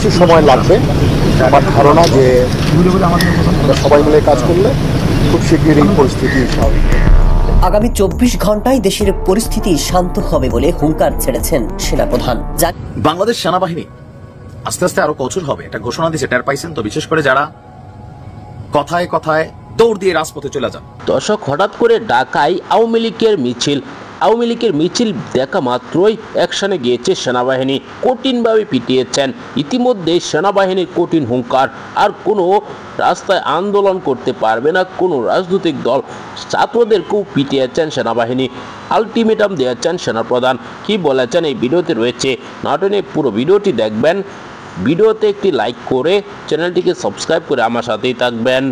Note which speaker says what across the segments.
Speaker 1: কিছু সময় লাগবে। আমার ধারণা যে আমরা সবাই মিলে কাজ করলে খুব শীঘ্রই এই পরিস্থিতি স্বাভাবিক।
Speaker 2: আগামী 24 ঘন্টায় দেশের পরিস্থিতি শান্ত হবে বলে হুঙ্কার ছেড়েছেন সেনাপ্রধান।
Speaker 3: বাংলাদেশ সেনাবাহিনী আস্তে আস্তে আরো কঠোর হবে এটা ঘোষণা দিয়েছে। টের পাইছেন তো, বিশেষ করে যারা কথায় কথায় দৌড় দিয়ে রাজপথে চলে যান।
Speaker 4: দর্শক, হঠাৎ করে ঢাকায় আওয়ামী লীগের মিছিল দেখা মাত্রই অ্যাকশনে গিয়েছে সেনাবাহিনী, কঠিনভাবে পিটিয়েছেন। ইতিমধ্যে সেনাবাহিনীর কঠিন হুঙ্কার, আর কোনো রাস্তায় আন্দোলন করতে পারবে না কোনো রাজনৈতিক দল। ছাত্রদেরকেও পিটিয়েছেন সেনাবাহিনী, আলটিমেটাম দিয়েছেন সেনাপ্রধান। কি বলেছেন এই ভিডিওতে রয়েছে, নাটনে পুরো ভিডিওটি দেখবেন। ভিডিওতে একটি লাইক করে চ্যানেলটিকে সাবস্ক্রাইব করে আমার সাথেই থাকবেন।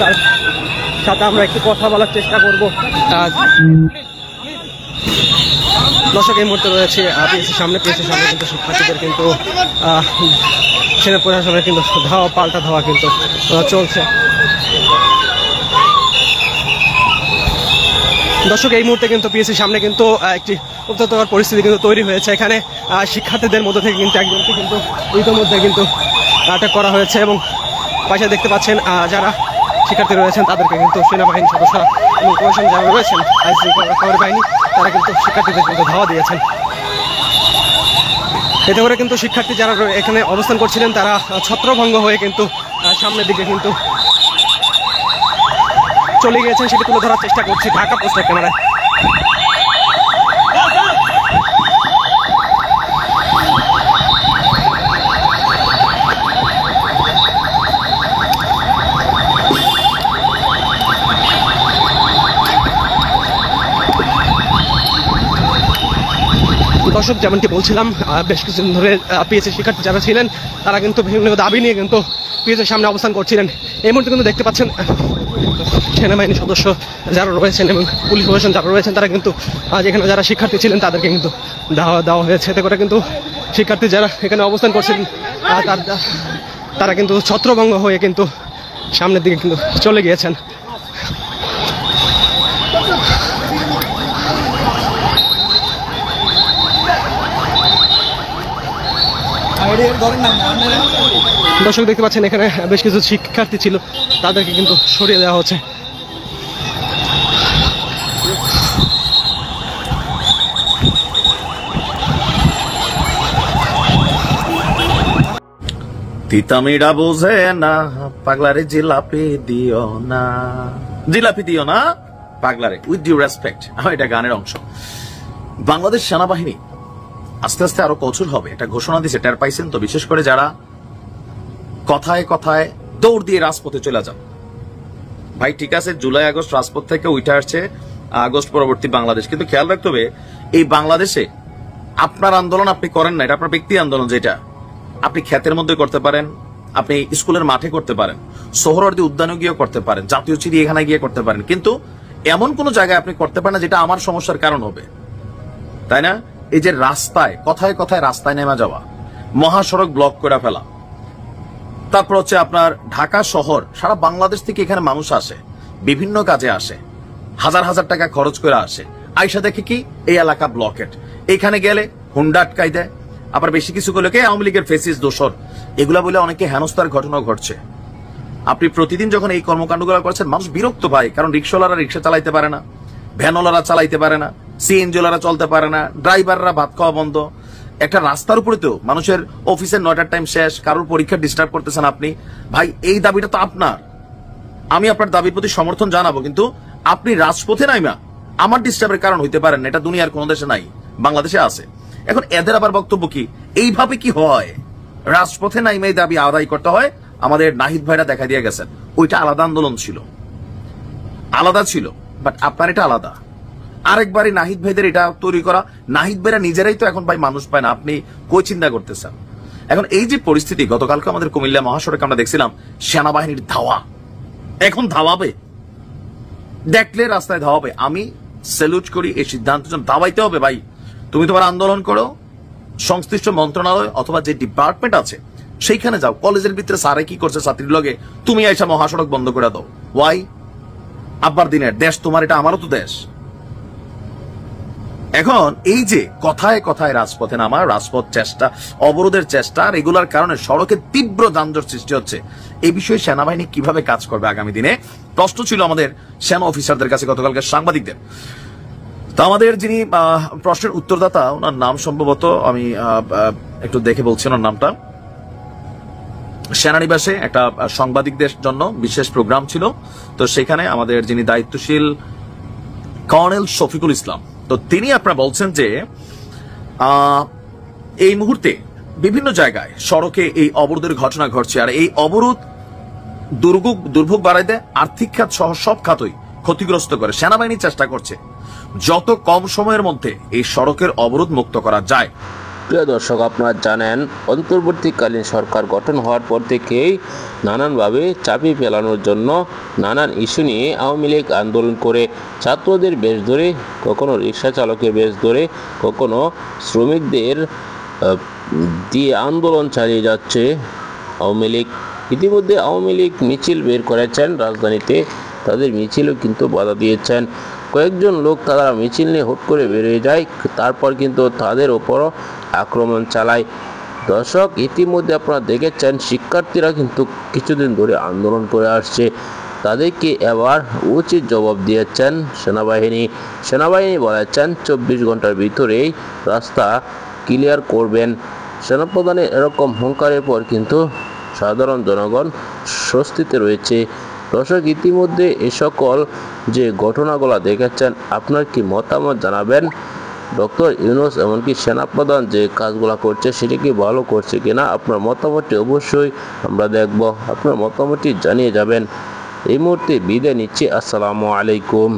Speaker 5: তার সাথে আমরা একটু কথা বলার চেষ্টা করব। দর্শক, এই মুহূর্তে রয়েছে পিএসসির সামনে কিন্তু শিক্ষার্থীদের কিন্তু সেনা প্রশাসনের কিন্তু পাল্টা ধাওয়া কিন্তু চলছে। দর্শক, এই মুহূর্তে কিন্তু পিএসসির সামনে কিন্তু একটি উত্তেজনার পরিস্থিতি কিন্তু তৈরি হয়েছে। এখানে শিক্ষার্থীদের মধ্যে থেকে কিন্তু একজনকে কিন্তু ইতিমধ্যে কিন্তু আটক করা হয়েছে, এবং পাশে দেখতে পাচ্ছেন যারা শিক্ষার্থী রয়েছেন তাদেরকে কিন্তু সেনাবাহিনী সদস্যরা এবং প্রশাসন যারা রয়েছেন আইনশৃঙ্খলা রক্ষাকারী বাহিনী তারা কিন্তু শিক্ষার্থীদের কিন্তু ধাওয়া দিয়েছেন। এতে করে কিন্তু শিক্ষার্থী যারা এখানে অবস্থান করছিলেন তারা ছত্রভঙ্গ হয়ে কিন্তু সামনের দিকে কিন্তু চলে গিয়েছেন। সেটি তুলে ধরার চেষ্টা করছি ঢাকা পোস্টের ক্যামেরায়। দর্শক, যেমনটি বলছিলাম, বেশ কিছুদিন ধরে পিএসসি শিক্ষার্থী যারা ছিলেন তারা কিন্তু বিভিন্ন দাবি নিয়ে কিন্তু পিএসসির সামনে অবস্থান করছিলেন। এই মুহূর্তে কিন্তু দেখতে পাচ্ছেন সেনাবাহিনী সদস্য যারা রয়েছেন এবং পুলিশ প্রশাসন যারা রয়েছেন তারা কিন্তু এখানে যারা শিক্ষার্থী ছিলেন তাদেরকে কিন্তু দেওয়া হয়েছে। এতে করে কিন্তু শিক্ষার্থী যারা এখানে অবস্থান করছিলেন তারা কিন্তু ছত্রভঙ্গ হয়ে কিন্তু সামনের দিকে কিন্তু চলে গিয়েছেন। দর্শক, দেখতে পাচ্ছেন এখানে বেশ কিছু শিক্ষার্থী ছিল, তাদেরকে কিন্তু সরিয়ে দেওয়া হচ্ছে।
Speaker 3: তিতামিরা বোঝে না পাগলারে জিলাপি দিও না, জিলাপি দিও না পাগলারে, উইথ ডিউ রেসপেক্ট। এটা গানের অংশ। বাংলাদেশ সেনাবাহিনী আস্তে আস্তে আরো কঠোর হবে এটা ঘোষণা দিয়েছে। টের পাইছেন তো, বিশেষ করে যারা কথায় কথায় দৌড় দিয়ে রাজপথে চলে যান। ভাই ঠিক আছে, জুলাই আগস্ট রাজপথ থেকে উঠে আসছে আগস্ট পরবর্তী বাংলাদেশ, কিন্তু খেয়াল রাখতে হবে এই বাংলাদেশে আপনার আন্দোলন আপনি করেন না, এটা আপনার ব্যক্তি আন্দোলন। যেটা আপনি ক্ষেতের মধ্যে করতে পারেন, আপনি স্কুলের মাঠে করতে পারেন, সোহরাওয়ার্দী উদ্যানে গিয়ে করতে পারেন, জাতীয় চিড়িয়াখানায় গিয়ে করতে পারেন, কিন্তু এমন কোন জায়গায় আপনি করতে পারেন না যেটা আমার সমস্যার কারণ হবে, তাই না? এই যে রাস্তায় কথায় কথায় রাস্তায় নেমে যাওয়া, মহাসড়ক ব্লক করে ফেলা, তারপর হচ্ছে আপনার ঢাকা শহর, সারা বাংলাদেশ থেকে এখানে মানুষ আসে, বিভিন্ন কাজে আসে, হাজার হাজার টাকা খরচ করে আসে, আইসা দেখে কি এই এলাকা ব্লকেট, এখানে গেলে হুন্ডা আটকাই দেয়, আবার বেশি কিছু করলে আওয়ামী লীগের ফেসিস দোসর, এগুলা বলে অনেকে হেনস্থার ঘটনা ঘটছে। আপনি প্রতিদিন যখন এই কর্মকাণ্ডগুলো করছেন মানুষ বিরক্ত পায়, কারণ রিক্সাওয়ালারা রিক্সা চালাইতে পারে না, ভ্যানওয়ালারা চালাইতে পারে না, সিএনজিওয়ালারা চলতে পারে না, ড্রাইভাররা ভাত খাওয়া বন্ধ। একটা রাস্তার উপরে তো মানুষের অফিসের 9টার টাইম শেষ, কারোর পরীক্ষা ডিস্টার্ব করতেছেন আপনি। ভাই এই দাবিটা তো আপনার, আমি আপনার দাবির প্রতি সমর্থন জানাবো, কিন্তু আপনি রাজপথে নাইমা আমার ডিস্টার্বের কারণ হইতে পারেন, এটা দুনিয়ার কোন দেশে নাই, বাংলাদেশে আছে। এখন এদের আবার বক্তব্য কি, এইভাবে কি হয়? রাজপথে নাইমা এই দাবি আদায় করতে হয়। আমাদের নাহিদ ভাইরা দেখা দিয়ে গেছেন, ওইটা আলাদা আন্দোলন ছিল, আলাদা ছিল, বাট আপনার এটা আলাদা। আরেকবারই নাহিদ ভাইদের এটা তৈরি করা, নাহিদ ভাইরা নিজেরাই তো এখন ভাই মানুষ পায় না, আপনি কই চিন্তা করতেছেন? এখন এই যে পরিস্থিতি, গতকালকে আমাদের কুমিল্লা মহাসড়কে আমরা দেখছিলাম সেনাবাহিনীর ধাওয়া, এখন ধাওয়াবে, দেখলে রাস্তায় ধাওয়াবে। আমি স্যালুট করি এই সিদ্ধান্ত, ধাওয়াইতে হবে ভাই। তুমি তোমার আন্দোলন করো, সংশ্লিষ্ট মন্ত্রণালয় অথবা যে ডিপার্টমেন্ট আছে সেইখানে যাও। কলেজের ভিতরে স্যারে কি করছে ছাত্রীর লগে, তুমি এসে মহাসড়ক বন্ধ করে দাও। ওয়াই? আব্বার দিনের দেশ তোমার, এটা আমারও তো দেশ। এখন এই যে কথায় কথায় রাজপথে নামা, রাজপথ চেষ্টা, অবরোধের চেষ্টা, আর এগুলার কারণে সড়কে তীব্র যানজট সৃষ্টি হচ্ছে, এই বিষয়ে সেনাবাহিনী কিভাবে কাজ করবে আগামী দিনে, প্রশ্ন ছিল আমাদের সেনা অফিসারদের কাছে, গতকালকে সাংবাদিকদের। তো আমাদের যিনি প্রশ্নের উত্তরদাতা, ওনার নাম সম্ভবত আমি একটু দেখে বলছি ওনার নামটা, সেনানিবাসে একটা সাংবাদিকদের জন্য বিশেষ প্রোগ্রাম ছিল, তো সেখানে আমাদের যিনি দায়িত্বশীল কর্নেল শফিকুল ইসলাম, তো তিনি আপনারা বলছেন যে এই মুহূর্তে বিভিন্ন জায়গায় সড়কে এই অবরোধের ঘটনা ঘটছে, আর এই অবরোধ দুর্ভোগ বাড়াইতে আর্থিক খাত সহ সব খাতই ক্ষতিগ্রস্ত করে। সেনাবাহিনী চেষ্টা করছে যত কম সময়ের মধ্যে এই সড়কের অবরোধ মুক্ত করা যায়।
Speaker 4: প্রিয় দর্শক, আপনারা জানেন অন্তর্বর্তীকালীন সরকার গঠন হওয়ার পর থেকেই নানানভাবে চাপিয়ে ফেলানোর জন্য নানান ইস্যু নিয়ে আওয়ামী লীগ আন্দোলন করে, ছাত্রদের বেশ ধরে, কখনো রিক্সা চালকের বেশ ধরে, কখনো শ্রমিকদের দিয়ে আন্দোলন চালিয়ে যাচ্ছে আওয়ামী লীগ। ইতিমধ্যে আওয়ামী লীগ মিছিল বের করেছেন রাজধানীতে, তাদের মিছিলও কিন্তু বাধা দিয়েছেন। কয়েকজন লোক তারা মিছিল নিয়ে হুট করে বেরিয়ে যায়, তারপর কিন্তু তাদের ওপরও আক্রমণ চালায়। দর্শক, ইতিমধ্যে আপনারা দেখেছেন শিক্ষার্থীরা কিন্তু কিছুদিন ধরে আন্দোলন করে আসছে, তাদেরকে এবার উচিত জবাব দিয়েছেন সেনাবাহিনী বলেছেন 24 ঘন্টার ভিতরেই রাস্তা ক্লিয়ার করবেন। সেনাপ্রধানের এরকম হুঙ্কারের পর কিন্তু সাধারণ জনগণ স্বস্তিতে রয়েছে। দর্শক, ইতিমধ্যে এ সকল যে ঘটনাগুলো দেখেছেন, আপনার কি মতামত জানাবেন? ডক্টর ইউনূস এমনকি সেনাপ্রধান যে কাজগুলো করছে সেটা কি ভালো করছে কিনা, আপনার মতামতটি অবশ্যই আমরা দেখব, আপনার মতামতটি জানিয়ে যাবেন। এই মুহূর্তে বিদায় নিচ্ছি, আসসালামু আলাইকুম।